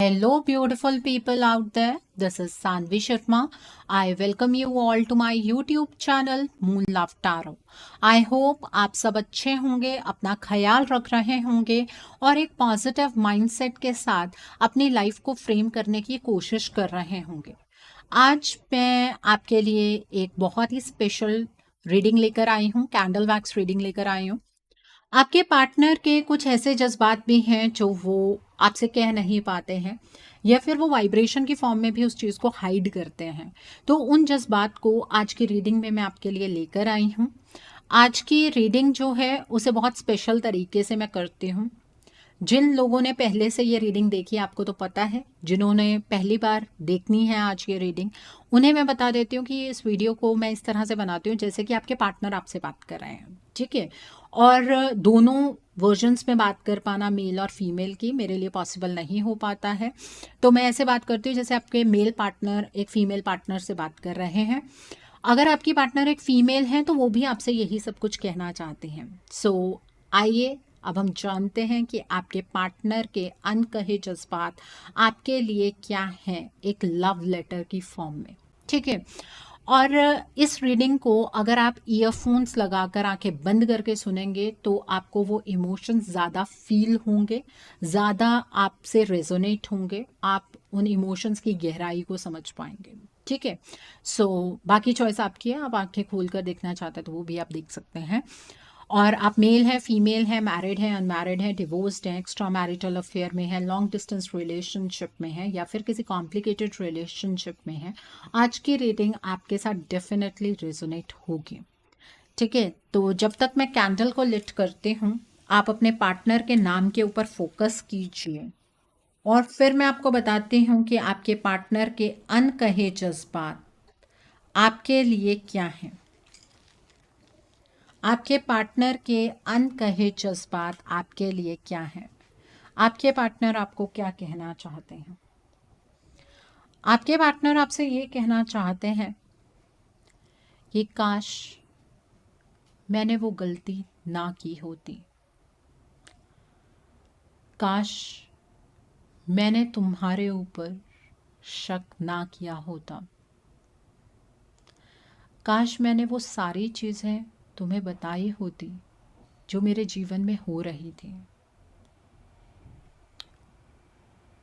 Hello, beautiful people out there. This is Sanvi Sharma. I welcome you all to my YouTube channel Moon Love Tarot. I hope आप सब अच्छे होंगे, अपना ख्याल रख रहे होंगे और एक पॉजिटिव माइंडसेट के साथ अपनी लाइफ को फ्रेम करने की कोशिश कर रहे होंगे। आज मैं आपके लिए एक बहुत ही स्पेशल रीडिंग लेकर आई हूँ, कैंडल वैक्स रीडिंग लेकर आई हूँ। आपके पार्टनर के कुछ ऐसे जज्बात भी हैं जो वो आपसे कह नहीं पाते हैं या फिर वो वाइब्रेशन की फॉर्म में भी उस चीज़ को हाइड करते हैं। तो उन जज्बात को आज की रीडिंग में मैं आपके लिए लेकर आई हूँ। आज की रीडिंग जो है उसे बहुत स्पेशल तरीके से मैं करती हूँ। जिन लोगों ने पहले से ये रीडिंग देखी आपको तो पता है, जिन्होंने पहली बार देखनी है आज ये रीडिंग, उन्हें मैं बता देती हूँ कि इस वीडियो को मैं इस तरह से बनाती हूँ जैसे कि आपके पार्टनर आपसे बात कर रहे हैं, ठीक है। और दोनों वर्जन्स में बात कर पाना मेल और फीमेल की मेरे लिए पॉसिबल नहीं हो पाता है, तो मैं ऐसे बात करती हूँ जैसे आपके मेल पार्टनर एक फीमेल पार्टनर से बात कर रहे हैं। अगर आपकी पार्टनर एक फीमेल है तो वो भी आपसे यही सब कुछ कहना चाहते हैं। सो आइए अब हम जानते हैं कि आपके पार्टनर के अनकहे जज्बात आपके लिए क्या हैं एक लव लेटर की फॉर्म में, ठीक है। और इस रीडिंग को अगर आप ईयरफोन्स लगाकर आंखें बंद करके सुनेंगे तो आपको वो इमोशंस ज़्यादा फील होंगे, ज़्यादा आपसे रेजोनेट होंगे, आप उन इमोशंस की गहराई को समझ पाएंगे, ठीक है। सो बाकी चॉइस आपकी है, आप आंखें खोल कर देखना चाहते हैं तो वो भी आप देख सकते हैं। और आप मेल हैं, फीमेल हैं, मैरिड हैं, अनमैरिड हैं, डिवोर्स्ड हैं, एक्स्ट्रा मैरिटल अफेयर में हैं, लॉन्ग डिस्टेंस रिलेशनशिप में हैं या फिर किसी कॉम्प्लिकेटेड रिलेशनशिप में हैं, आज की रीडिंग आपके साथ डेफिनेटली रेजोनेट होगी, ठीक है। तो जब तक मैं कैंडल को लिट करती हूँ आप अपने पार्टनर के नाम के ऊपर फोकस कीजिए और फिर मैं आपको बताती हूँ कि आपके पार्टनर के अनकहे जज्बात आपके लिए क्या हैं। आपके पार्टनर के अनकहे जज्बात आपके लिए क्या हैं। आपके पार्टनर आपको क्या कहना चाहते हैं। आपके पार्टनर आपसे ये कहना चाहते हैं कि काश मैंने वो गलती ना की होती, काश मैंने तुम्हारे ऊपर शक ना किया होता, काश मैंने वो सारी चीज़ें तुम्हें बताई होती जो मेरे जीवन में हो रही थी।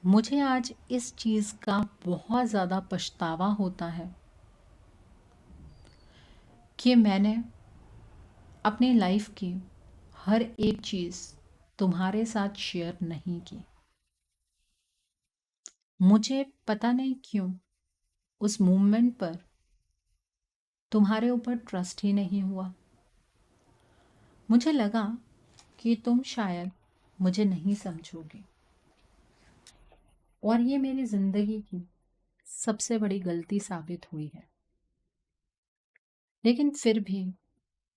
मुझे आज इस चीज़ का बहुत ज़्यादा पछतावा होता है कि मैंने अपनी लाइफ की हर एक चीज़ तुम्हारे साथ शेयर नहीं की। मुझे पता नहीं क्यों उस मोमेंट पर तुम्हारे ऊपर ट्रस्ट ही नहीं हुआ। मुझे लगा कि तुम शायद मुझे नहीं समझोगे और ये मेरी ज़िंदगी की सबसे बड़ी गलती साबित हुई है। लेकिन फिर भी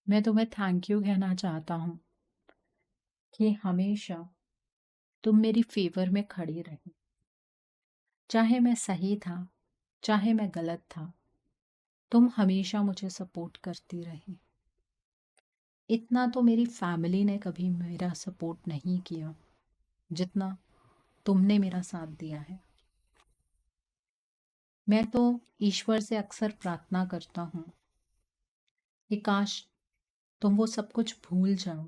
मैं तुम्हें थैंक यू कहना चाहता हूँ कि हमेशा तुम मेरी फेवर में खड़ी रही। चाहे मैं सही था, चाहे मैं गलत था, तुम हमेशा मुझे सपोर्ट करती रही। इतना तो मेरी फैमिली ने कभी मेरा सपोर्ट नहीं किया जितना तुमने मेरा साथ दिया है। मैं तो ईश्वर से अक्सर प्रार्थना करता हूँ कि काश तुम वो सब कुछ भूल जाओ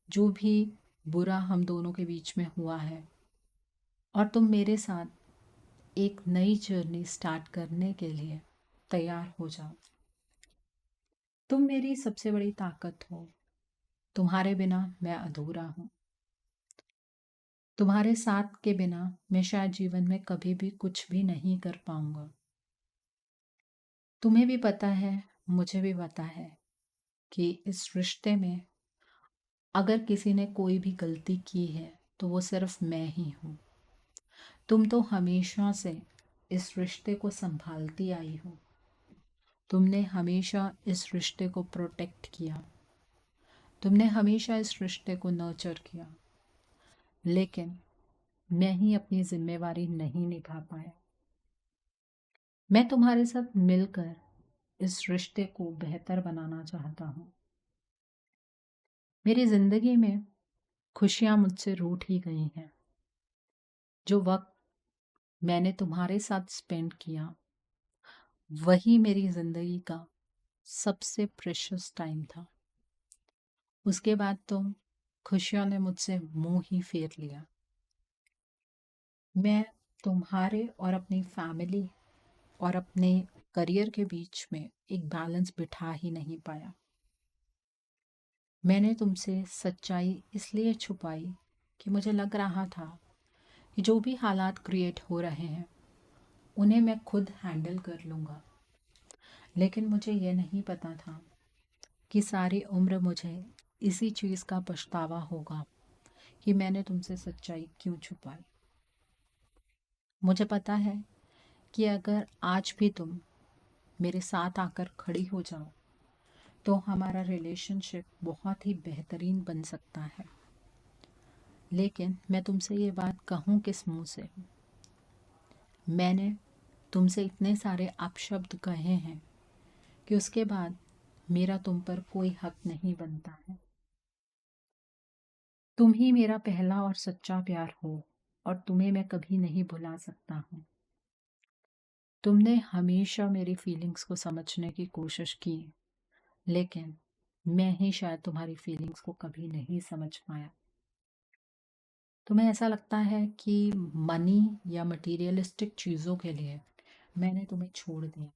जो भी बुरा हम दोनों के बीच में हुआ है और तुम मेरे साथ एक नई जर्नी स्टार्ट करने के लिए तैयार हो जाओ। तुम मेरी सबसे बड़ी ताकत हो। तुम्हारे बिना मैं अधूरा हूँ। तुम्हारे साथ के बिना मैं शायद जीवन में कभी भी कुछ भी नहीं कर पाऊंगा। तुम्हें भी पता है, मुझे भी पता है कि इस रिश्ते में अगर किसी ने कोई भी गलती की है तो वो सिर्फ मैं ही हूँ। तुम तो हमेशा से इस रिश्ते को संभालती आई हो। तुमने हमेशा इस रिश्ते को प्रोटेक्ट किया। तुमने हमेशा इस रिश्ते को नर्चर किया, लेकिन मैं ही अपनी जिम्मेवारी नहीं निभा पाया। मैं तुम्हारे साथ मिलकर इस रिश्ते को बेहतर बनाना चाहता हूँ। मेरी जिंदगी में खुशियाँ मुझसे रूठ ही गई हैं। जो वक्त मैंने तुम्हारे साथ स्पेंड किया, वही मेरी ज़िंदगी का सबसे प्रेशियस टाइम था। उसके बाद तो खुशियों ने मुझसे मुंह ही फेर लिया। मैं तुम्हारे और अपनी फैमिली और अपने करियर के बीच में एक बैलेंस बिठा ही नहीं पाया। मैंने तुमसे सच्चाई इसलिए छुपाई कि मुझे लग रहा था कि जो भी हालात क्रिएट हो रहे हैं उन्हें मैं खुद हैंडल कर लूँगा। लेकिन मुझे ये नहीं पता था कि सारी उम्र मुझे इसी चीज़ का पछतावा होगा कि मैंने तुमसे सच्चाई क्यों छुपाई। मुझे पता है कि अगर आज भी तुम मेरे साथ आकर खड़ी हो जाओ तो हमारा रिलेशनशिप बहुत ही बेहतरीन बन सकता है। लेकिन मैं तुमसे ये बात कहूँ किस मुंह से? मैंने तुमसे इतने अपशब्द अपशब्द कहे हैं कि उसके बाद मेरा तुम पर कोई हक नहीं बनता है। तुम ही मेरा पहला और सच्चा प्यार हो और तुम्हें मैं कभी नहीं भुला सकता हूँ। तुमने हमेशा मेरी फीलिंग्स को समझने की कोशिश की, लेकिन मैं ही शायद तुम्हारी फीलिंग्स को कभी नहीं समझ पाया। तुम्हें ऐसा लगता है कि मनी या मटेरियलिस्टिक चीज़ों के लिए मैंने तुम्हें छोड़ दिया,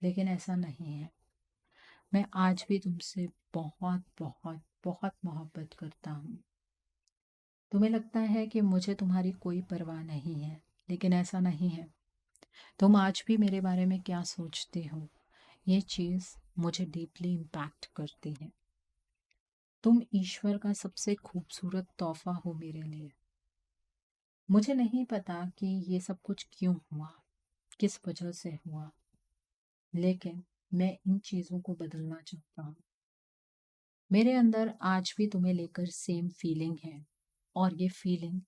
लेकिन ऐसा नहीं है। मैं आज भी तुमसे बहुत बहुत बहुत मोहब्बत करता हूँ। तुम्हें लगता है कि मुझे तुम्हारी कोई परवाह नहीं है, लेकिन ऐसा नहीं है। तुम आज भी मेरे बारे में क्या सोचते हो, ये चीज़ मुझे डीपली इम्पैक्ट करती है। तुम ईश्वर का सबसे खूबसूरत तोहफा हो मेरे लिए। मुझे नहीं पता कि ये सब कुछ क्यों हुआ, किस वजह से हुआ, लेकिन मैं इन चीज़ों को बदलना चाहता हूँ। मेरे अंदर आज भी तुम्हें लेकर सेम फीलिंग है और ये फीलिंग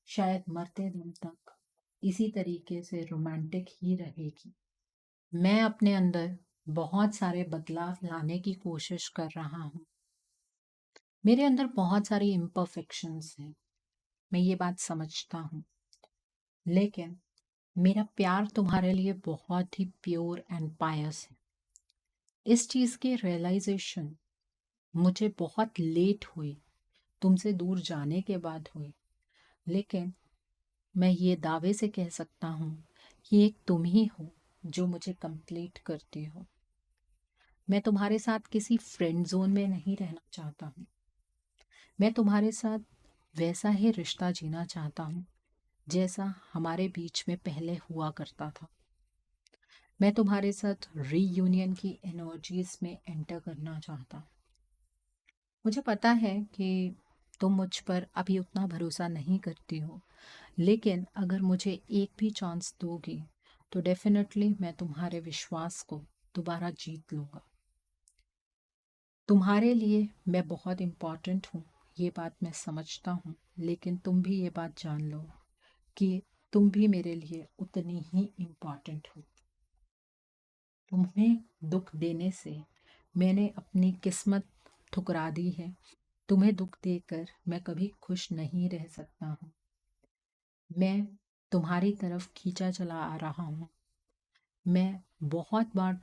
शायद मरते दम तक इसी तरीके से रोमांटिक ही रहेगी। मैं अपने अंदर बहुत सारे बदलाव लाने की कोशिश कर रहा हूँ। मेरे अंदर बहुत सारी इम्परफेक्शंस हैं, मैं ये बात समझता हूँ, लेकिन मेरा प्यार तुम्हारे लिए बहुत ही प्योर एंड पायस है। इस चीज़ की रियलाइजेशन मुझे बहुत लेट हुई, तुमसे दूर जाने के बाद हुई, लेकिन मैं ये दावे से कह सकता हूँ कि एक तुम ही हो जो मुझे कंप्लीट करती हो। मैं तुम्हारे साथ किसी फ्रेंड जोन में नहीं रहना चाहता हूँ। मैं तुम्हारे साथ वैसा ही रिश्ता जीना चाहता हूँ जैसा हमारे बीच में पहले हुआ करता था। मैं तुम्हारे साथ रीयूनियन की एनर्जीज में एंटर करना चाहता हूँ। मुझे पता है कि तुम मुझ पर अभी उतना भरोसा नहीं करती हो, लेकिन अगर मुझे एक भी चांस दोगी तो डेफिनेटली मैं तुम्हारे विश्वास को दोबारा जीत लूँगा। तुम्हारे लिए मैं बहुत इम्पॉर्टेंट हूँ, ये बात मैं समझता हूँ, लेकिन तुम भी ये बात जान लो कि तुम भी मेरे लिए उतनी ही इम्पॉर्टेंट हो। तुम्हें दुख देने से मैंने अपनी किस्मत ठुकरा दी है। तुम्हें दुख देकर मैं कभी खुश नहीं रह सकता हूँ। मैं तुम्हारी तरफ खींचा चला आ रहा हूँ। मैं बहुत बार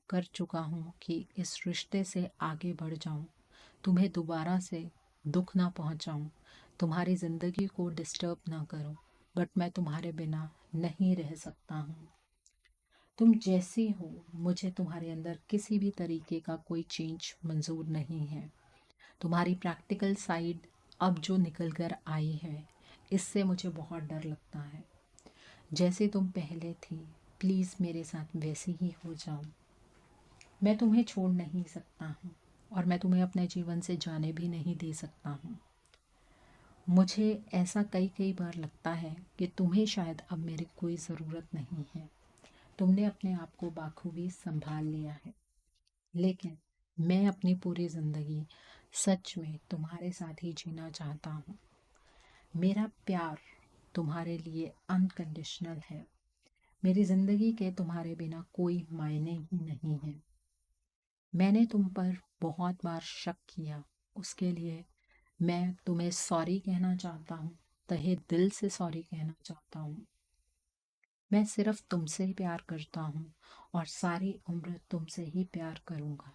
कर चुका हूँ कि इस रिश्ते से आगे बढ़ जाऊँ, तुम्हें दोबारा से दुख ना पहुँचाऊँ, तुम्हारी ज़िंदगी को डिस्टर्ब ना करूँ, बट मैं तुम्हारे बिना नहीं रह सकता हूँ। तुम जैसी हो, मुझे तुम्हारे अंदर किसी भी तरीके का कोई चेंज मंजूर नहीं है। तुम्हारी प्रैक्टिकल साइड अब जो निकल कर आई है, इससे मुझे बहुत डर लगता है। जैसे तुम पहले थी, प्लीज़ मेरे साथ वैसे ही हो जाओ। मैं तुम्हें छोड़ नहीं सकता हूँ और मैं तुम्हें अपने जीवन से जाने भी नहीं दे सकता हूँ। मुझे ऐसा कई कई बार लगता है कि तुम्हें शायद अब मेरी कोई ज़रूरत नहीं है। तुमने अपने आप को बाखूबी संभाल लिया है, लेकिन मैं अपनी पूरी ज़िंदगी सच में तुम्हारे साथ ही जीना चाहता हूँ। मेरा प्यार तुम्हारे लिए अनकंडीशनल है। मेरी ज़िंदगी के तुम्हारे बिना कोई मायने ही नहीं है। मैंने तुम पर बहुत बार शक किया, उसके लिए मैं तुम्हें सॉरी कहना चाहता हूँ, तहे दिल से सॉरी कहना चाहता हूँ। मैं सिर्फ तुमसे ही प्यार करता हूँ और सारी उम्र तुमसे ही प्यार करूँगा।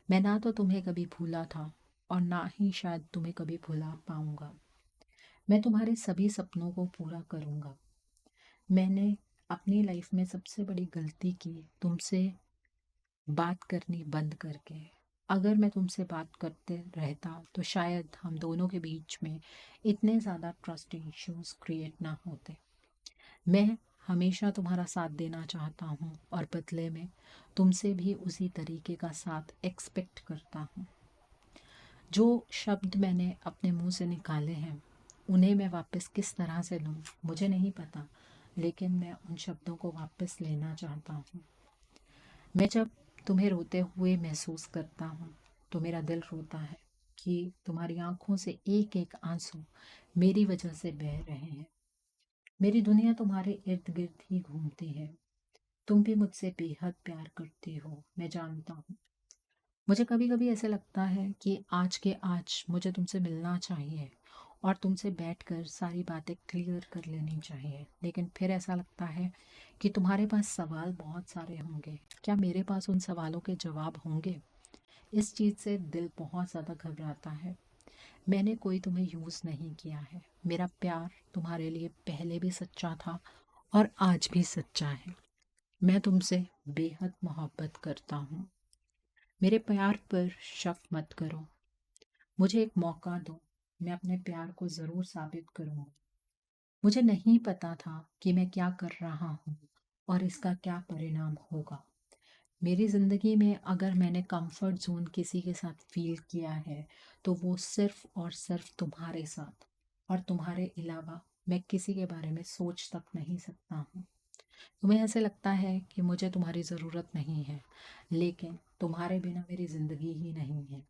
मैं ना तो तुम्हें कभी भूला था और ना ही शायद तुम्हें कभी भुला पाऊँगा। मैं तुम्हारे सभी सपनों को पूरा करूँगा। मैंने अपनी लाइफ में सबसे बड़ी गलती की तुमसे बात करनी बंद करके। अगर मैं तुमसे बात करते रहता तो शायद हम दोनों के बीच में इतने ज़्यादा ट्रस्ट इश्यूज क्रिएट ना होते। मैं हमेशा तुम्हारा साथ देना चाहता हूँ और बदले में तुमसे भी उसी तरीके का साथ एक्सपेक्ट करता हूँ। जो शब्द मैंने अपने मुंह से निकाले हैं उन्हें मैं वापस किस तरह से लूँ मुझे नहीं पता, लेकिन मैं उन शब्दों को वापस लेना चाहता हूँ। मैं जब तुम्हें रोते हुए महसूस करता हूँ तो मेरा दिल रोता है कि तुम्हारी आंखों से एक एक आंसू मेरी वजह से बह रहे हैं। मेरी दुनिया तुम्हारे इर्द गिर्द ही घूमती है। तुम भी मुझसे बेहद प्यार करती हो, मैं जानता हूँ। मुझे कभी कभी ऐसे लगता है कि आज के आज मुझे तुमसे मिलना चाहिए और तुमसे बैठकर सारी बातें क्लियर कर लेनी चाहिए, लेकिन फिर ऐसा लगता है कि तुम्हारे पास सवाल बहुत सारे होंगे। क्या मेरे पास उन सवालों के जवाब होंगे? इस चीज़ से दिल बहुत ज़्यादा घबराता है। मैंने कोई तुम्हें यूज़ नहीं किया है। मेरा प्यार तुम्हारे लिए पहले भी सच्चा था और आज भी सच्चा है। मैं तुमसे बेहद मोहब्बत करता हूँ। मेरे प्यार पर शक मत करो। मुझे एक मौका दो, मैं अपने प्यार को ज़रूर साबित करूँगा। मुझे नहीं पता था कि मैं क्या कर रहा हूँ और इसका क्या परिणाम होगा। मेरी ज़िंदगी में अगर मैंने कंफर्ट जोन किसी के साथ फील किया है तो वो सिर्फ और सिर्फ तुम्हारे साथ, और तुम्हारे अलावा मैं किसी के बारे में सोच तक नहीं सकता हूँ। तुम्हें ऐसे लगता है कि मुझे तुम्हारी ज़रूरत नहीं है, लेकिन तुम्हारे बिना मेरी ज़िंदगी ही नहीं है।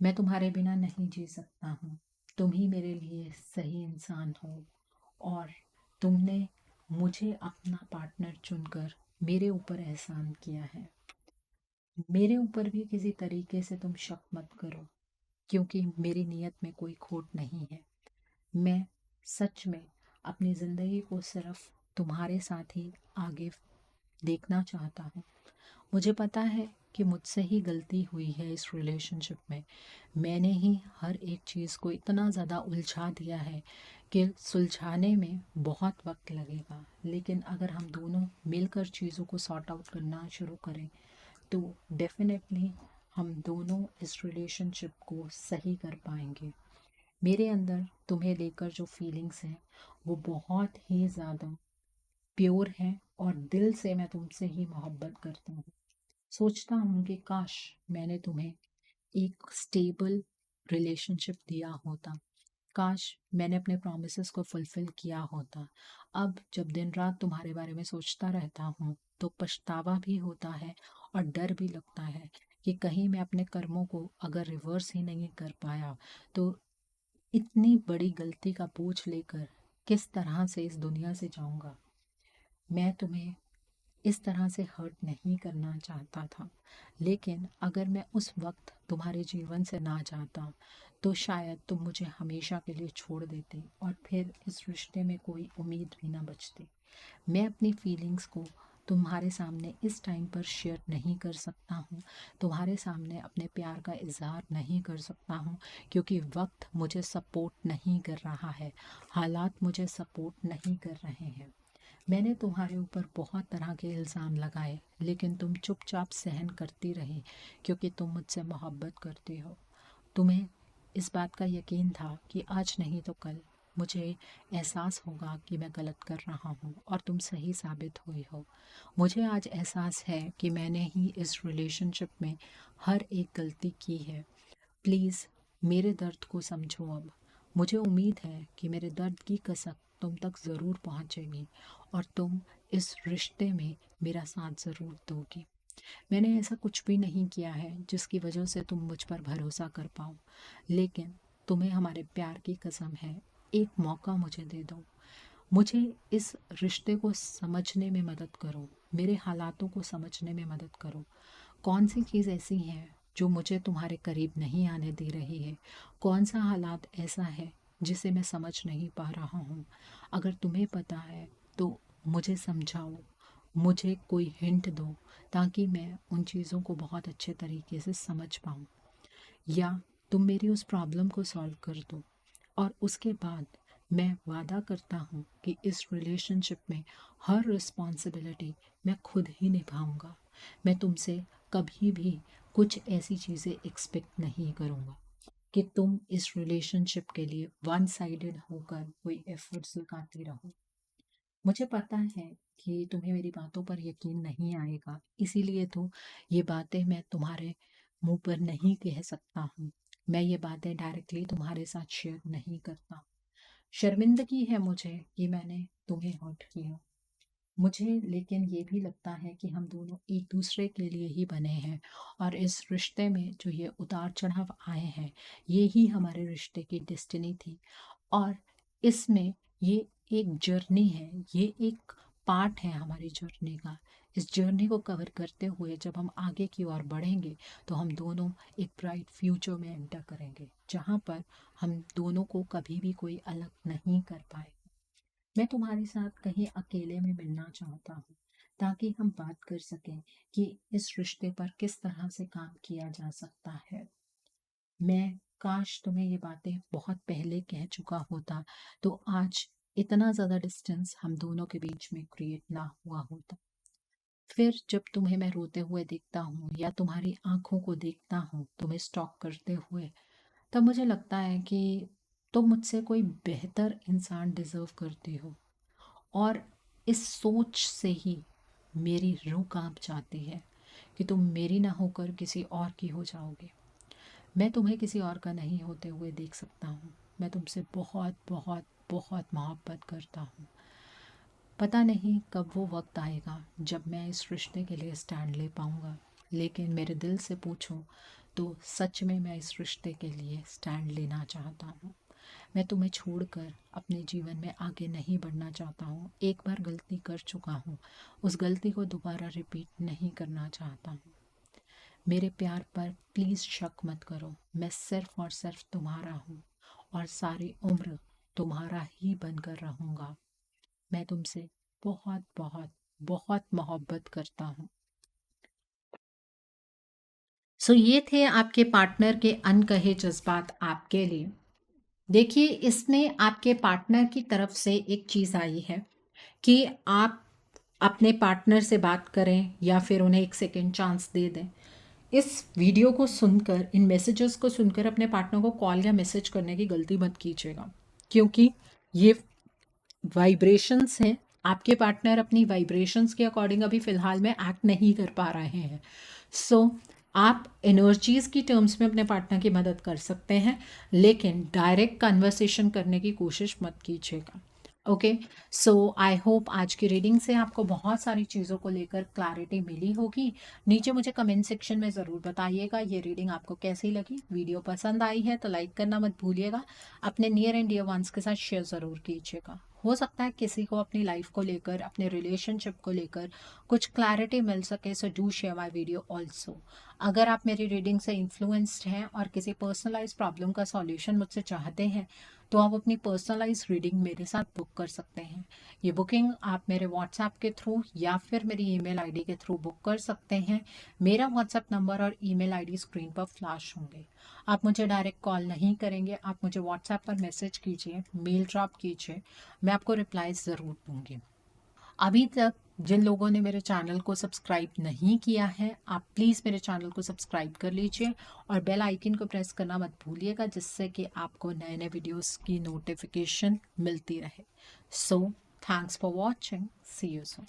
मैं तुम्हारे बिना नहीं जी सकता हूँ। तुम ही मेरे लिए सही इंसान हो और तुमने मुझे अपना पार्टनर चुनकर मेरे ऊपर एहसान किया है। मेरे ऊपर भी किसी तरीके से तुम शक मत करो, क्योंकि मेरी नीयत में कोई खोट नहीं है। मैं सच में अपनी ज़िंदगी को सिर्फ तुम्हारे साथ ही आगे देखना चाहता हूँ। मुझे पता है कि मुझसे ही गलती हुई है इस रिलेशनशिप में। मैंने ही हर एक चीज़ को इतना ज़्यादा उलझा दिया है कि सुलझाने में बहुत वक्त लगेगा, लेकिन अगर हम दोनों मिलकर चीज़ों को सॉर्ट आउट करना शुरू करें तो डेफिनेटली हम दोनों इस रिलेशनशिप को सही कर पाएंगे। मेरे अंदर तुम्हें लेकर जो फीलिंग्स हैं वो बहुत ही ज़्यादा प्योर हैं और दिल से मैं तुमसे ही मोहब्बत करता हूँ। सोचता हूँ कि काश मैंने तुम्हें एक स्टेबल रिलेशनशिप दिया होता। काश मैंने अपने प्रॉमिसेस को फुलफिल किया होता। अब जब दिन रात तुम्हारे बारे में सोचता रहता हूँ तो पछतावा भी होता है और डर भी लगता है कि कहीं मैं अपने कर्मों को अगर रिवर्स ही नहीं कर पाया तो इतनी बड़ी गलती का बोझ लेकर किस तरह से इस दुनिया से जाऊंगा। मैं तुम्हें इस तरह से हर्ट नहीं करना चाहता था, लेकिन अगर मैं उस वक्त तुम्हारे जीवन से ना जाता तो शायद तुम मुझे हमेशा के लिए छोड़ देते और फिर इस रिश्ते में कोई उम्मीद भी ना बचती। मैं अपनी फीलिंग्स को तुम्हारे सामने इस टाइम पर शेयर नहीं कर सकता हूँ, तुम्हारे सामने अपने प्यार का इजहार नहीं कर सकता हूँ, क्योंकि वक्त मुझे सपोर्ट नहीं कर रहा है, हालात मुझे सपोर्ट नहीं कर रहे हैं। मैंने तुम्हारे ऊपर बहुत तरह के इल्ज़ाम लगाए, लेकिन तुम चुपचाप सहन करती रही क्योंकि तुम मुझसे मोहब्बत करती हो। तुम्हें इस बात का यकीन था कि आज नहीं तो कल मुझे एहसास होगा कि मैं गलत कर रहा हूँ और तुम सही साबित हुई हो। मुझे आज एहसास है कि मैंने ही इस रिलेशनशिप में हर एक गलती की है। प्लीज़ मेरे दर्द को समझो अब। मुझे उम्मीद है कि मेरे दर्द की कसक तुम तक ज़रूर पहुँचेगी और तुम इस रिश्ते में मेरा साथ ज़रूर दोगी। मैंने ऐसा कुछ भी नहीं किया है जिसकी वजह से तुम मुझ पर भरोसा कर पाओ, लेकिन तुम्हें हमारे प्यार की कसम है, एक मौका मुझे दे दो। मुझे इस रिश्ते को समझने में मदद करो, मेरे हालातों को समझने में मदद करो। कौन सी चीज़ ऐसी है जो मुझे तुम्हारे करीब नहीं आने दे रही है? कौन सा हालात ऐसा है जिसे मैं समझ नहीं पा रहा हूँ? अगर तुम्हें पता है तो मुझे समझाओ, मुझे कोई हिंट दो ताकि मैं उन चीज़ों को बहुत अच्छे तरीके से समझ पाऊँ, या तुम मेरी उस प्रॉब्लम को सॉल्व कर दो। और उसके बाद मैं वादा करता हूँ कि इस रिलेशनशिप में हर रिस्पॉन्सिबिलिटी मैं खुद ही निभाऊंगा। मैं तुमसे कभी भी कुछ ऐसी चीज़ें एक्सपेक्ट नहीं करूँगा कि तुम इस रिलेशनशिप के लिए वन साइडेड होकर कोई एफर्ट्स लगाती रहो। मुझे पता है कि तुम्हें मेरी बातों पर यकीन नहीं आएगा, इसीलिए तो ये बातें मैं तुम्हारे मुंह पर नहीं कह सकता हूँ। मैं ये बातें डायरेक्टली तुम्हारे साथ शेयर नहीं करता। शर्मिंदगी है मुझे कि मैंने तुम्हें हर्ट किया। मुझे लेकिन ये भी लगता है कि हम दोनों एक दूसरे के लिए ही बने हैं, और इस रिश्ते में जो ये उतार चढ़ाव आए हैं, ये ही हमारे रिश्ते की डेस्टिनी थी। और इसमें ये एक जर्नी है, ये एक पार्ट है हमारी जर्नी का। इस जर्नी को कवर करते हुए जब हम आगे की ओर बढ़ेंगे तो हम दोनों एक ब्राइट फ्यूचर में एंटर करेंगे, जहाँ पर हम दोनों को कभी भी कोई अलग नहीं कर पाए। मैं तुम्हारे साथ कहीं अकेले में मिलना चाहता हूँ ताकि हम बात कर सकें कि इस रिश्ते पर किस तरह से काम किया जा सकता है। मैं काश तुम्हें ये बातें बहुत पहले कह चुका होता, तो आज इतना ज़्यादा डिस्टेंस हम दोनों के बीच में क्रिएट ना हुआ होता। फिर जब तुम्हें मैं रोते हुए देखता हूँ या तुम्हारी आंखों को देखता हूँ तुम्हें स्टॉक करते हुए, तब मुझे लगता है कि तुम मुझसे कोई बेहतर इंसान डिज़र्व करती हो। और इस सोच से ही मेरी रूह कांप जाती है कि तुम मेरी ना होकर किसी और की हो जाओगे। मैं तुम्हें किसी और का नहीं होते हुए देख सकता हूँ। मैं तुमसे बहुत बहुत बहुत मोहब्बत करता हूँ। पता नहीं कब वो वक्त आएगा जब मैं इस रिश्ते के लिए स्टैंड ले पाऊँगा, लेकिन मेरे दिल से पूछूं तो सच में मैं इस रिश्ते के लिए स्टैंड लेना चाहता हूँ। मैं तुम्हें छोड़कर अपने जीवन में आगे नहीं बढ़ना चाहता हूँ। एक बार गलती कर चुका हूँ, उस गलती को दोबारा रिपीट नहीं करना चाहता हूँ। मेरे प्यार पर प्लीज़ शक मत करो। मैं सिर्फ और सिर्फ तुम्हारा हूँ और सारी उम्र तुम्हारा ही बनकर रहूँगा। मैं तुमसे बहुत बहुत बहुत मोहब्बत करता हूँ। ये थे आपके पार्टनर के अनकहे जज्बात आपके लिए। देखिए, इसमें आपके पार्टनर की तरफ से एक चीज़ आई है कि आप अपने पार्टनर से बात करें या फिर उन्हें एक सेकेंड चांस दे दें। इस वीडियो को सुनकर, इन मैसेजेस को सुनकर अपने पार्टनर को कॉल या मैसेज करने की गलती मत कीजिएगा, क्योंकि ये वाइब्रेशंस हैं। आपके पार्टनर अपनी वाइब्रेशंस के अकॉर्डिंग अभी फ़िलहाल में एक्ट नहीं कर पा रहे हैं। आप एनर्जीज़ की टर्म्स में अपने पार्टनर की मदद कर सकते हैं, लेकिन डायरेक्ट कन्वर्सेशन करने की कोशिश मत कीजिएगा। ओके, आई होप आज की रीडिंग से आपको बहुत सारी चीज़ों को लेकर क्लैरिटी मिली होगी। नीचे मुझे कमेंट सेक्शन में ज़रूर बताइएगा ये रीडिंग आपको कैसी लगी। वीडियो पसंद आई है तो लाइक करना मत भूलिएगा। अपने नियर एंड डियर वंस के साथ शेयर ज़रूर कीजिएगा। हो सकता है किसी को अपनी लाइफ को लेकर, अपने रिलेशनशिप को लेकर कुछ क्लैरिटी मिल सके, so do share my video also. अगर आप मेरी रीडिंग से इन्फ्लुएंस्ड हैं और किसी पर्सनलाइज प्रॉब्लम का सॉल्यूशन मुझसे चाहते हैं, तो आप अपनी पर्सनलाइज रीडिंग मेरे साथ बुक कर सकते हैं। ये बुकिंग आप मेरे व्हाट्सएप के थ्रू या फिर मेरी ईमेल आईडी के थ्रू बुक कर सकते हैं। मेरा व्हाट्सएप नंबर और ईमेल आईडी स्क्रीन पर फ्लैश होंगे। आप मुझे डायरेक्ट कॉल नहीं करेंगे, आप मुझे व्हाट्सएप पर मैसेज कीजिए, मेल ड्रॉप कीजिए, मैं आपको रिप्लाई ज़रूर दूँगी। अभी तक जिन लोगों ने मेरे चैनल को सब्सक्राइब नहीं किया है, आप प्लीज़ मेरे चैनल को सब्सक्राइब कर लीजिए और बेल आइकन को प्रेस करना मत भूलिएगा, जिससे कि आपको नए नए वीडियोस की नोटिफिकेशन मिलती रहे। Thanks for watching, see you soon.